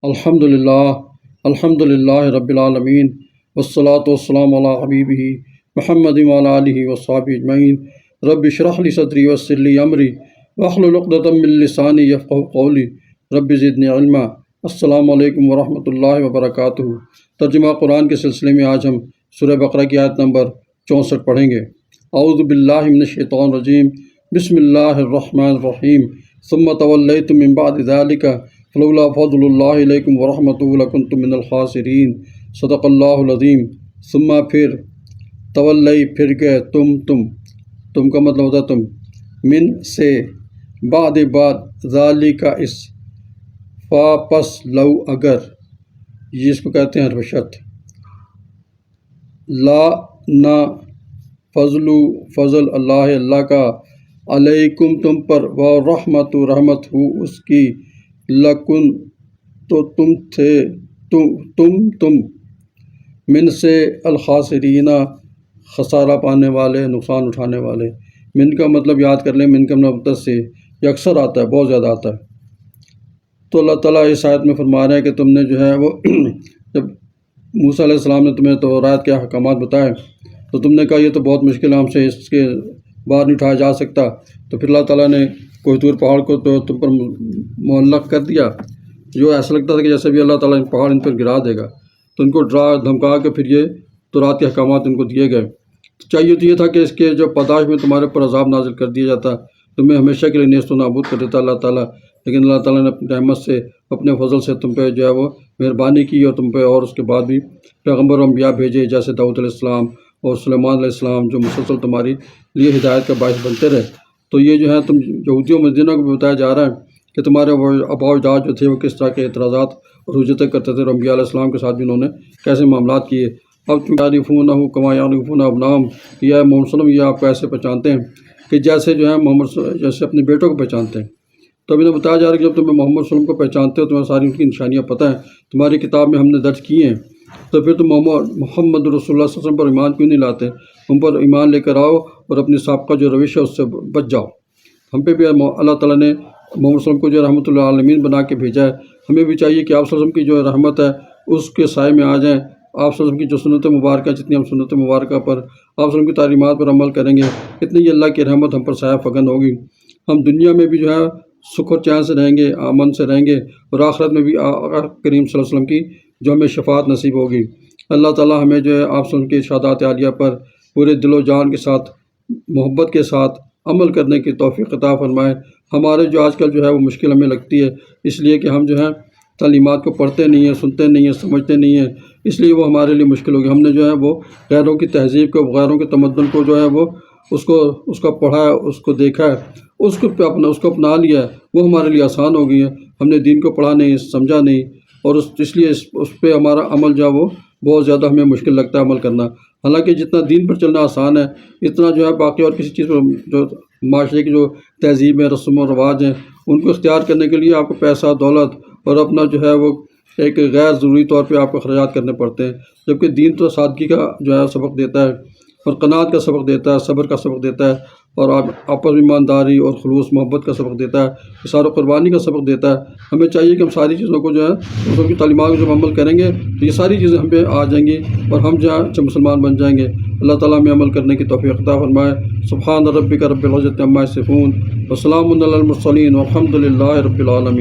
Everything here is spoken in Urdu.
الحمد للہ رب العالمین والصلاة والسلام علی حبیبہ محمد وعلی آلہ وصحبہ اجمعین رب اشرح لی صدری ویسر لی امری واحلل عقدۃ من لسانی یفقہوا قولی رب زدنی علما۔ السلام علیکم ورحمۃ اللہ وبرکاتہ۔ ترجمہ قرآن کے سلسلے میں آج ہم سورہ بقرہ کی آیت نمبر 64 پڑھیں گے۔ اعوذ باللہ من الشیطان الرجیم، بسم اللہ الرحمن الرحیم۔ ثم تولیتم من بعد ذلک فلولا فضل اللہ علیکم ورحمتہ لکنتم من الخاسرین۔ صدق اللہ العظیم۔ ثم پھر، تولی پھر گئے، تم کا مطلب ہوتا تم، من سے، بعد ذالک اس، پس لو اگر، جس کو کہتے ہیں رشت، لا نہ، فضل اللہ کا، علیکم تم پر، و رحمت رحمت ہو اس کی، لکن تو تم تھے، تم من سے، الخاسرین خسارہ پانے والے، نقصان اٹھانے والے۔ من کا مطلب یاد کر لیں، من کا مطلب سے یہ اکثر آتا ہے، بہت زیادہ آتا ہے۔ تو اللہ تعالیٰ اس آیت میں فرما رہے ہیں کہ تم نے جو ہے وہ جب موسیٰ علیہ السلام نے تمہیں تورات کے احکامات بتائے تو تم نے کہا یہ تو بہت مشکل ہے، ہم سے اس کے باہر نہیں اٹھایا جا سکتا۔ تو پھر اللہ تعالیٰ نے کوہ طور پہاڑ کو تو تم پر معلق کر دیا، جو ایسا لگتا تھا کہ جیسے بھی اللہ تعالیٰ پہاڑ ان پر گرا دے گا۔ تو ان کو ڈرا دھمکا کے پھر یہ تورات کے احکامات ان کو دیے گئے۔ تو چاہیے تو یہ تھا کہ اس کے جو پاداش میں تمہارے پر عذاب نازل کر دیا جاتا، تمہیں ہمیشہ کے لیے نیست و نابود کر دیتا اللہ تعالیٰ، لیکن اللہ تعالیٰ نے اپنی رحمت سے، اپنے فضل سے تم پہ جو ہے وہ مہربانی کی، اور تم پہ اور اس کے بعد بھی پیغمبر و انبیاء بھیجے، جیسے داؤد علیہ السلام اور سلیمان علیہ السلام، جو مسلسل تمہاری لیے ہدایت کا باعث بنتے رہے۔ تو یہ جو ہے تم یہودیوں مدینہ کو بھی بتایا جا رہا ہے کہ تمہارے آباء و اجداد جو تھے وہ کس طرح کے اعتراضات اور حجتیں کرتے تھے، اور انبیاء علیہ السلام کے ساتھ بھی انہوں نے کیسے معاملات کیے۔ اب تم یعرفونہ کما یعرفون ابناءہم، یہ ہے محمد صلی اللہ علیہ وسلم، یہ آپ کو ایسے پہچانتے ہیں کہ جیسے جو ہے محمد جیسے اپنے بیٹوں کو پہچانتے ہیں۔ تو ابھی بتایا جا رہا ہے کہ جب تمہیں محمد صلی اللہ علیہ وسلم کو پہچانتے ہو، تمہیں ساری ان کی نشانیاں پتہ ہیں، تمہاری کتاب میں ہم نے درج کی ہیں، تو پھر تم محمد رسول اللہ صلی اللہ علیہ وسلم پر ایمان کیوں نہیں لاتے؟ ان پر ایمان لے کر آؤ اور اپنی سابقہ جو روش ہے اس سے بچ جاؤ۔ ہم پہ بھی اللہ تعالیٰ نے محمد صلی اللہ علیہ وسلم کو جو رحمۃ اللہ عالمین بنا کے بھیجا ہے، ہمیں بھی چاہیے کہ آپ صلی اللہ علیہ وسلم کی جو رحمت ہے اس کے سائے میں آ جائیں۔ آپ صلی اللہ علیہ وسلم کی جو سنت مبارکہ، جتنی ہم سنت مبارکہ پر، آپ صلی اللہ علیہ وسلم کی تعلیمات پر عمل کریں گے، اتنی ہی اللہ کی رحمت ہم پر سایہ فگن ہوگی۔ ہم دنیا میں بھی جو ہے سکھ اور چین سے رہیں گے، امن سے رہیں گے، اور آخرت میں بھی آقا کریم صلی اللہ علیہ وسلم کی جو ہمیں شفاعت نصیب ہوگی۔ اللہ تعالیٰ ہمیں جو ہے آپ صلی اللہ علیہ وسلم کی ارشادات عالیہ پر پورے دل و جان کے ساتھ، محبت کے ساتھ عمل کرنے کی توفیق عطا فرمائے۔ ہمارے جو آج کل جو ہے وہ مشکل ہمیں لگتی ہے، اس لیے کہ ہم جو ہے تعلیمات کو پڑھتے نہیں ہیں، سنتے نہیں ہیں، سمجھتے نہیں ہیں، اس لیے وہ ہمارے لیے مشکل ہوگی۔ ہم نے جو ہے وہ غیروں کی تہذیب کو، غیروں کے تمدن کو جو ہے وہ اس کا پڑھا ہے، اس کو دیکھا ہے، اس کو اپنا لیا ہے، وہ ہمارے لیے آسان ہو گئی ہے۔ ہم نے دین کو پڑھا نہیں، سمجھا نہیں، اور اس لیے اس پہ ہمارا عمل جو ہے وہ بہت زیادہ ہمیں مشکل لگتا ہے عمل کرنا۔ حالانکہ جتنا دین پر چلنا آسان ہے، اتنا جو ہے باقی اور کسی چیز پر، جو معاشرے کی جو تہذیب ہے، رسم و رواج ہیں، ان کو اختیار کرنے کے لیے آپ کو پیسہ، دولت اور اپنا جو ہے وہ ایک غیر ضروری طور پہ آپ کو اخراجات کرنے پڑتے ہیں، جبکہ دین تو سادگی کا جو ہے سبق دیتا ہے، اور قناعت کا سبق دیتا ہے، صبر کا سبق دیتا ہے، اور آپس میں ایمانداری اور خلوص محبت کا سبق دیتا ہے، اثار و قربانی کا سبق دیتا ہے۔ ہمیں چاہیے کہ ہم ساری چیزوں کو جو ہے اس کی تعلیمات کو جب عمل کریں گے تو یہ ساری چیزیں ہم پہ آ جائیں گی، اور ہم جو ہے اچھے مسلمان بن جائیں گے۔ اللہ تعالیٰ ہمیں عمل کرنے کی توفیق عطا فرمائے۔ سبحان ربک رب العزۃ عما یصفون، وسلام علی المرسلین، والحمد للہ رب العالمین۔